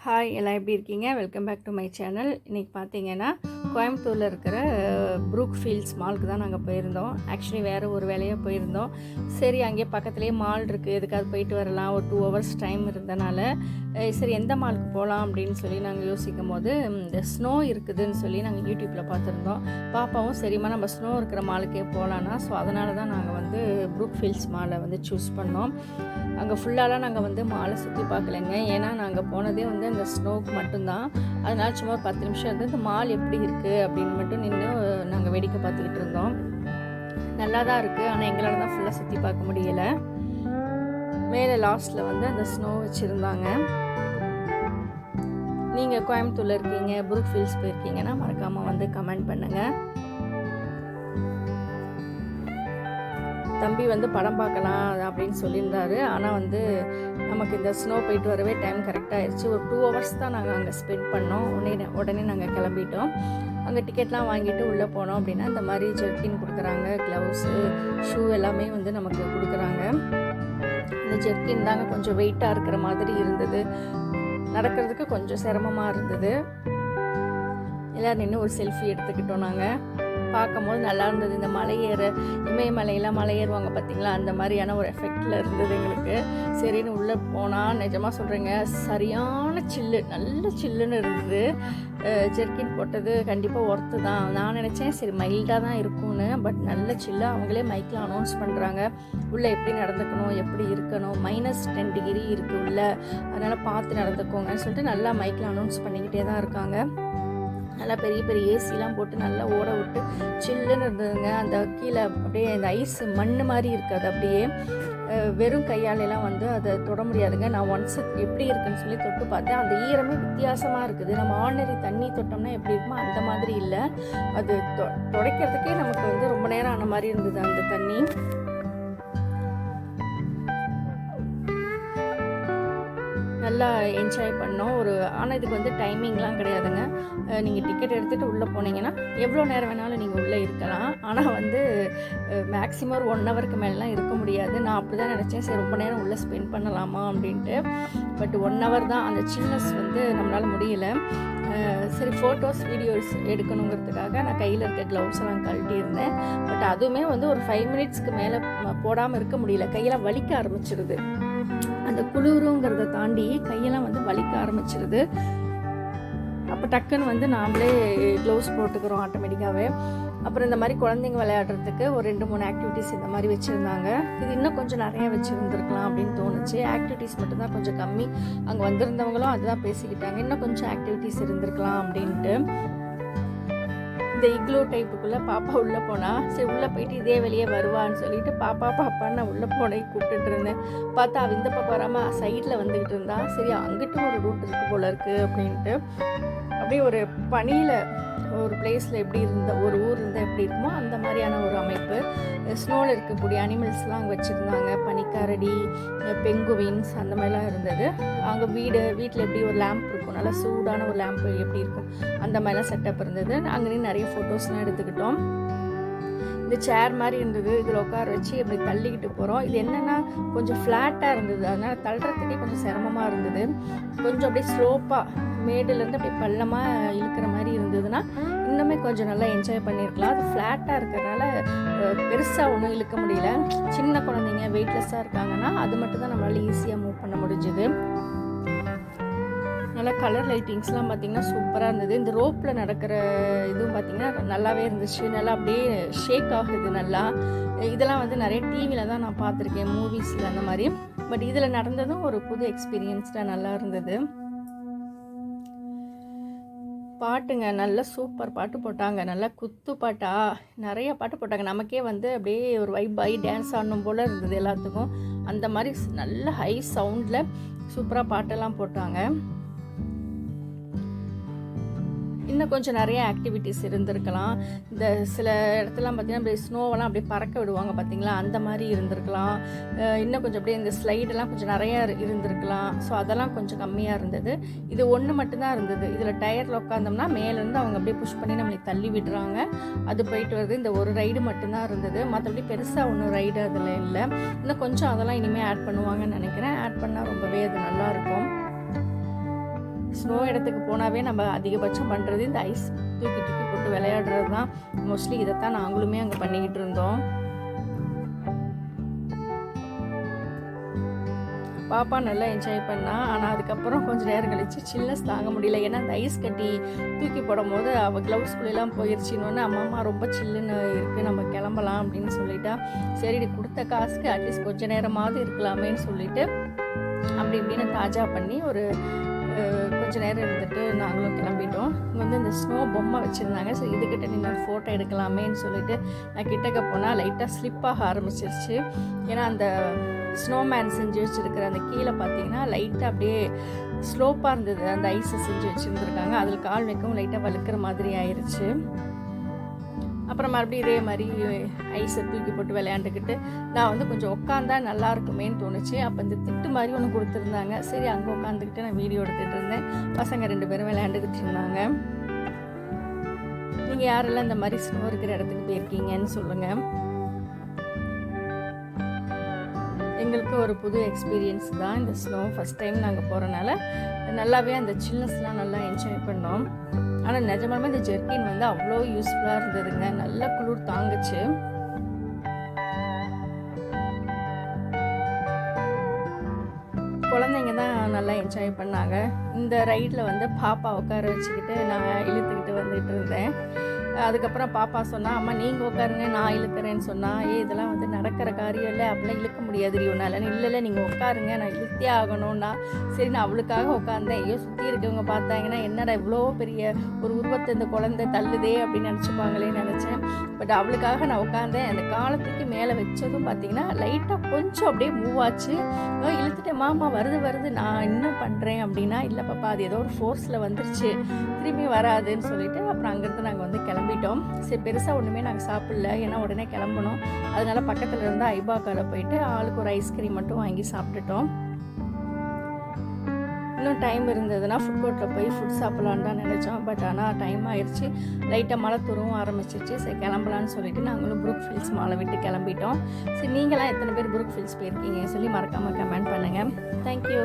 Hi, எல்லாம் எப்படி இருக்கீங்க? Welcome back to my channel. இன்றைக்கி பார்த்தீங்கன்னா கோயம்புத்தூரில் இருக்கிற ப்ரூக் ஃபீல்ட்ஸ் மாலுக்கு தான் நாங்கள் போயிருந்தோம். ஆக்சுவலி வேறு ஒரு வேலையாக போயிருந்தோம். சரி, அங்கேயே பக்கத்துலேயே மால் இருக்குது, எதுக்காவது போயிட்டு வரலாம். ஒரு 2 hours டைம் இருந்தனால சரி எந்த மாலுக்கு போகலாம் அப்படின்னு சொல்லி நாங்கள் யோசிக்கும் போது இந்த ஸ்னோ இருக்குதுன்னு சொல்லி நாங்கள் யூடியூப்பில் பார்த்துருந்தோம். பாப்பாவும் சரிம்மா நம்ம ஸ்னோ இருக்கிற மாலுக்கே போகலான்னா, ஸோ அதனால தான் நாங்கள் வந்து ப்ரூக் ஃபீல்ட்ஸ் மாலை வந்து சூஸ் பண்ணோம். அங்கே ஃபுல்லாலாம் நாங்கள் வந்து மாலை சுற்றி பார்க்கலைங்க. ஏன்னா நாங்கள் போனதே வந்து அந்த ஸ்னோவுக்கு மட்டும்தான். அதனால சும்மா ஒரு 10 நிமிஷம் இருந்து இந்த மால் எப்படி இருக்குது அப்படின்னு மட்டும் நின்று நாங்கள் வேடிக்கை பார்த்துக்கிட்டு இருந்தோம். நல்லா தான் இருக்குது, ஆனால் எங்களால் தான் ஃபுல்லாக சுற்றி பார்க்க முடியலை. மேலே லாஸ்ட்டில் வந்து அந்த ஸ்னோ வச்சுருந்தாங்க. நீங்கள் கோயம்புத்தூரில் இருக்கீங்க, ப்ரூக் ஃபீல்ட்ஸ் போயிருக்கீங்கன்னா மறக்காமல் வந்து கமெண்ட் பண்ணுங்கள். தம்பி வந்து படம் பார்க்கலாம் அப்படின்னு சொல்லியிருந்தாரு. ஆனால் வந்து நமக்கு இந்த ஸ்னோ போயிட்டு வரவே டைம் கரெக்டாக ஆயிடுச்சு. ஒரு 2 hours தான் நாங்கள் அங்கே ஸ்பெண்ட் பண்ணோம். உடனே நாங்கள் கிளம்பிட்டோம். அங்கே டிக்கெட்லாம் வாங்கிட்டு உள்ளே போனோம் அப்படின்னா இந்த மாதிரி ஜெர்கின் கொடுக்குறாங்க, க்ளவுஸு, ஷூ எல்லாமே வந்து நமக்கு கொடுக்குறாங்க. இந்த ஜெர்கின் தாங்க கொஞ்சம் வெயிட்டாக இருக்கிற மாதிரி இருந்தது, நடக்கிறதுக்கு கொஞ்சம் சிரமமாக இருந்தது. எல்லோரும் நின்று ஒரு செல்ஃபி எடுத்துக்கிட்டோம். நாங்கள் பார்க்கும்போது நல்லா இருந்தது. இந்த இமயமலையெல்லாம் மலை ஏறுவாங்க பார்த்திங்களா, அந்த மாதிரியான ஒரு எஃபெக்டில் இருந்தது எங்களுக்கு. சரின்னு உள்ளே போனால் நிஜமாக சொல்கிறேங்க, சரியான சில்லு, நல்ல சில்லுன்னு இருந்தது. ஜெர்கின் போட்டது கண்டிப்பாக ஒர்த்து தான். நான் நினச்சேன் சரி மைல்டாக தான் இருக்கும்னு, பட் நல்ல சில்லு. அவங்களே மைக்கில் அனௌன்ஸ் பண்ணுறாங்க உள்ளே எப்படி நடந்துக்கணும், எப்படி இருக்கணும். -10 degree இருக்குது உள்ளே, அதனால் பார்த்து நடந்துக்கோங்கன்னு சொல்லிட்டு நல்லா மைக்கில் அனௌன்ஸ் பண்ணிக்கிட்டே தான் இருக்காங்க. நல்லா பெரிய பெரிய ஏசிலாம் போட்டு நல்லா ஓட விட்டு சில்லுன்னு இருந்ததுங்க. அந்த கீழே அப்படியே அந்த ஐஸ் மண் மாதிரி இருக்காது, அப்படியே வெறும் கையாலெல்லாம் வந்து அதை தொட முடியாதுங்க. நான் ஒன்ஸ் எப்படி இருக்குன்னு சொல்லி தொட்டு பார்த்தேன். அந்த ஈரமே வித்தியாசமாக இருக்குது. நம்ம ஆர்டினரி தண்ணி தொட்டோம்னா எப்படி இருக்குமோ அந்த மாதிரி இல்லை. அது துடைக்கிறதுக்கே நமக்கு வந்து ரொம்ப நேரம் ஆன மாதிரி இருந்தது அந்த தண்ணி. நல்லா என்ஜாய் பண்ணோம். ஆனால் இதுக்கு வந்து டைமிங்லாம் கிடையாதுங்க. நீங்கள் டிக்கெட் எடுத்துகிட்டு உள்ளே போனீங்கன்னா எவ்வளோ நேரம் வேணாலும் நீங்கள் உள்ளே இருக்கலாம். ஆனால் வந்து மேக்ஸிமம் ஒரு 1 hourக்கு மேலாம் இருக்க முடியாது. நான் அப்படி தான் நினச்சேன், சரி ரொம்ப நேரம் உள்ளே ஸ்பெண்ட் பண்ணலாமா அப்படின்ட்டு. பட் 1 hour தான். அந்த சில்னஸ் வந்து நம்மளால் முடியலை. சரி ஃபோட்டோஸ் வீடியோஸ் எடுக்கணுங்கிறதுக்காக நான் கையில் இருக்க க்ளவுஸ் எல்லாம் கழட்டியிருந்தேன். பட் அதுவுமே வந்து ஒரு 5 minutesக்கு மேலே போடாமல் இருக்க முடியல. கையெல்லாம் வலிக்க ஆரம்பிச்சிருது. அந்த குளிருங்கிறத தாண்டி கையெல்லாம் வந்து வலிக்க ஆரம்பிச்சிருது. அப்போ டக்குன்னு வந்து நாமளே க்ளவுஸ் போட்டுக்கிறோம் ஆட்டோமேட்டிக்காகவே. அப்புறம் இந்த மாதிரி குழந்தைங்க விளையாடுறதுக்கு ஒரு 2-3 ஆக்டிவிட்டீஸ் இந்த மாதிரி வச்சுருந்தாங்க. இது இன்னும் கொஞ்சம் நிறைய வச்சுருந்துருக்கலாம் அப்படின்னு தோணுச்சு. ஆக்டிவிட்டீஸ் மட்டும்தான் கொஞ்சம் கம்மி. அங்கே வந்திருந்தவங்களும் அதுதான் பேசிக்கிட்டாங்க, இன்னும் கொஞ்சம் ஆக்டிவிட்டீஸ் இருந்திருக்கலாம் அப்படின்ட்டு. இந்த இக்லோ டைப்புக்குள்ளே பாப்பா உள்ளே போனால் சரி உள்ளே போயிட்டு இதே வெளியே வருவான்னு சொல்லிட்டு பாப்பான்னு நான் உள்ளே போனேன் கூப்பிட்டுட்டு இருந்தேன். பார்த்தா அவள் இந்த பக்கம் வராமல் சைடில் வந்துக்கிட்டு இருந்தா. சரி அங்கிட்டும் ஒரு ரூட் இருக்குது போல இருக்குது அப்படின்ட்டு. அப்படியே ஒரு பனியில் ஒரு பிளேஸில் எப்படி ஒரு ஊர் இருந்தால் எப்படி இருக்குமோ அந்த மாதிரியான ஒரு அமைப்பு. ஸ்னோவில் இருக்கக்கூடிய அனிமல்ஸ்லாம் அங்கே வச்சுருந்தாங்க. பனிக்கரடி, பெங்குவின்ஸ் அந்த மாதிரிலாம் இருந்தது. அங்கே வீட்டில் எப்படி ஒரு லேம்ப் இருக்கும், நல்லா சூடான ஒரு லேம்ப் எப்படி இருக்கும் அந்த மாதிரிலாம் செட்டப் இருந்தது. அங்கே நிறைய ஃபோட்டோஸ்லாம் எடுத்துக்கிட்டோம். இந்த சேர் மாதிரி இருந்தது, இதில் உட்கார வச்சு அப்படி தள்ளிக்கிட்டு போகிறோம். இது என்னென்னா கொஞ்சம் ஃப்ளாட்டாக இருந்தது, அதனால் தள்ளுறதுக்கே கொஞ்சம் சிரமமாக இருந்தது. கொஞ்சம் அப்படியே ஸ்லோப்பாக மேடுலேருந்து அப்படியே பள்ளமாக இழுக்கிற மாதிரி இருந்ததுன்னா இன்னுமே கொஞ்சம் நல்லா என்ஜாய் பண்ணியிருக்கலாம். அது ஃப்ளாட்டாக இருக்கிறதுனால பெருசாக ஒன்றும் இழுக்க முடியல. சின்ன குழந்தைங்க வெயிட்லெஸ்ஸாக இருக்காங்கன்னா அது மட்டும் தான் நம்மளால் ஈஸியாக மூவ் பண்ண முடிஞ்சுது. நல்லா கலர் லைட்டிங்ஸ்லாம் பார்த்திங்கன்னா சூப்பராக இருந்தது. இந்த ரோப்பில் நடக்கிற இதுவும் பார்த்திங்கன்னா நல்லாவே இருந்துச்சு. நல்லா அப்படியே ஷேக் ஆகுது நல்லா. இதெல்லாம் வந்து நிறைய டிவியில் தான் நான் பார்த்துருக்கேன், மூவிஸில் அந்த மாதிரி. பட் இதில் நடந்ததும் ஒரு புது எக்ஸ்பீரியன்ஸ்டாக நல்லா இருந்தது. பாட்டுங்க நல்ல சூப்பர் பாட்டு போட்டாங்க. நல்லா குத்து பாட்டா நிறைய பாட்டு போட்டாங்க. நமக்கே வந்து அப்படியே ஒரு வைப் ஆகி டான்ஸ் ஆடணும் போல் இருந்தது எல்லாத்துக்கும். அந்த மாதிரி நல்ல ஹை சவுண்டில் சூப்பராக பாட்டெல்லாம் போட்டாங்க. இன்னும் கொஞ்சம் நிறைய ஆக்டிவிட்டீஸ் இருந்திருக்கலாம். இந்த சில இடத்துலாம் பார்த்திங்கன்னா அப்படியே ஸ்னோவெல்லாம் அப்படியே பறக்க விடுவாங்க பார்த்திங்களா, அந்த மாதிரி இருந்திருக்கலாம். இன்னும் கொஞ்சம் அப்படியே இந்த ஸ்லைடெல்லாம் கொஞ்சம் நிறையா இருந்திருக்கலாம். ஸோ அதெல்லாம் கொஞ்சம் கம்மியாக இருந்தது. இது ஒன்று மட்டும்தான் இருந்தது. இதில் டயரில் உட்காந்தோம்னா மேலேருந்து அவங்க அப்படியே புஷ் பண்ணி நம்மளை தள்ளி விடுறாங்க, அது போயிட்டு வருது. இந்த ஒரு ரைடு மட்டும்தான் இருந்தது, மற்றபடி பெருசாக ஒன்றும் ரைடு அதில் இல்லை. இன்னும் கொஞ்சம் அதெல்லாம் இனிமேல் ஆட் பண்ணுவாங்கன்னு நினைக்கிறேன். ஆட் பண்ணால் ரொம்பவே அது நல்லாயிருக்கும். ஸ்னோ இடத்துக்கு போனாவே நம்ம அதிகபட்சம் பண்ணுறது இந்த ஐஸ் தூக்கி தூக்கி போட்டு விளையாடுறது தான். மோஸ்ட்லி இதைத்தான் நாங்களுமே அங்கே பண்ணிக்கிட்டு இருந்தோம். பாப்பா நல்லா என்ஜாய் பண்ணா. ஆனால் அதுக்கப்புறம் கொஞ்சம் நேரம் கழிச்சு சில்னஸ் தாங்க முடியல. ஏன்னா அந்த ஐஸ் கட்டி தூக்கி போடும் போது அவள் க்ளவுஸ்குள்ளெல்லாம் போயிடுச்சின்னு அம்மா ரொம்ப சில்லுன்னு இருக்குது, நம்ம கிளம்பலாம் அப்படின்னு சொல்லிட்டா. சரி கொடுத்த காசுக்கு அட்லீஸ்ட் கொஞ்சம் நேரமாவது இருக்கலாமேன்னு சொல்லிட்டு அப்படி இப்படின்னு தாஜா பண்ணி ஒரு கொஞ்சம் நேரம் இருந்துட்டு நாங்களும் கிளம்பிட்டோம். இங்கே வந்து இந்த ஸ்னோ பொம்மை வச்சுருந்தாங்க. ஸோ இதுக்கிட்ட நின்று ஒரு ஃபோட்டோ எடுக்கலாமேன்னு சொல்லிட்டு நான் கிட்டக்க போனால் லைட்டாக ஸ்லிப்பாக ஆரம்பிச்சிருச்சு. ஏன்னா அந்த ஸ்னோமேன் செஞ்சு வச்சுருக்கிற அந்த கீழே பார்த்தீங்கன்னா லைட்டாக அப்படியே ஸ்லோப்பாக இருந்தது. அந்த ஐஸை செஞ்சு வச்சுருந்துருக்காங்க. அதில் கால் வைக்கவும் லைட்டாக வலுக்கிற மாதிரி ஆயிடுச்சு. அப்புறம் மறுபடியும் இதே மாதிரி ஐஸை தூக்கி போட்டு விளையாண்டுக்கிட்டு நான் வந்து கொஞ்சம் உட்காந்தா நல்லா இருக்குமேன்னு தோணுச்சு. அப்போ இந்த திட்டு மாதிரி ஒன்று கொடுத்துருந்தாங்க. சரி அங்கே உட்காந்துக்கிட்டு நான் வீடியோ எடுத்துகிட்டு இருந்தேன். பசங்க 2 பேரும் விளையாண்டுக்கிட்டு இருந்தாங்க. நீங்கள் யாரெல்லாம் இந்த மாதிரி ஸ்னோ இருக்கிற இடத்துக்கு போயிருக்கீங்கன்னு சொல்லுங்கள். எங்களுக்கு ஒரு புது எக்ஸ்பீரியன்ஸ் தான் இந்த ஸ்னோ. ஃபஸ்ட் டைம் நாங்கள் போகிறனால நல்லாவே அந்த சில்னஸ்லாம் நல்லா என்ஜாய் பண்ணோம். ஆனால் நிஜமாலுமே இந்த ஜெர்கின் வந்து அவ்வளோ யூஸ்ஃபுல்லாக இருந்ததுங்க. நல்ல குளிர் தாங்குச்சு. குழந்தைங்க தான் நல்லா என்ஜாய் பண்ணாங்க. இந்த ரைடில் வந்து பாப்பா உட்கார வச்சுக்கிட்டு நான் இழுத்துக்கிட்டு வந்துட்டு இருந்தேன். அதுக்கப்புறம் பாப்பா சொன்னால், அம்மா நீங்கள் உட்காருங்க நான் இழுக்கிறேன்னு சொன்னால், இதெல்லாம் வந்து நடக்கிற காரியம் இல்லை, அப்படிலாம் இழுக்க முடியாது உன்னால. இல்லை நீங்கள் உட்காருங்க நான் இழுத்தே ஆகணும்னா சரி நான் அவளுக்காக உட்காந்தேன். ஐயோ சுற்றி இருக்கவங்க பார்த்தாங்கன்னா என்னடா இவ்வளோ பெரிய ஒரு உருவத்தை இந்த குழந்தை தள்ளுதே அப்படின்னு நினச்சிப்பாங்களேன்னு நினச்சேன். பட் அவளுக்காக நான் உட்காந்தேன். அந்த காலத்துக்கு மேலே வச்சதும் பார்த்தீங்கன்னா லைட்டாக கொஞ்சம் அப்படியே மூவ் ஆச்சு. இழுத்துட்டேன், மாமா வருது நான் இன்னும் பண்ணுறேன் அப்படின்னா, இல்லை பாப்பா அது ஏதோ ஒரு ஃபோர்ஸில் வந்துருச்சு திரும்பி வராதுன்னு சொல்லிட்டு அப்புறம் அங்கேருந்து நாங்கள் வந்து கிளம்பிட்டோம். சரி பெருசாக ஒன்றுமே நாங்கள் சாப்பிடல, ஏன்னா உடனே கிளம்பணும். அதனால பக்கத்தில் இருந்து ஐபாக்காவில் போயிட்டு ஆளுக்கு ஒரு ஐஸ்கிரீம் மட்டும் வாங்கி சாப்பிட்டுட்டோம். இன்னும் டைம் இருந்ததுன்னா ஃபுட் கோர்ட்டில் போய் ஃபுட் சாப்பிட்லான்னு தான் நினச்சோம். பட் ஆனால் டைம் ஆயிடுச்சு. லைட்டாக மழை தூரவும் ஆரம்பிச்சிருச்சு. சரி கிளம்பலான்னு சொல்லிட்டு நாங்களும் புரூக் ஃபீல்ஸ் மாலை விட்டு கிளம்பிட்டோம். சரி நீங்களாம் எத்தனை பேர் புரூக் ஃபீல்ஸ் போயிருக்கீங்க சொல்லி மறக்காமல் கமெண்ட் பண்ணுங்கள். தேங்க்யூ.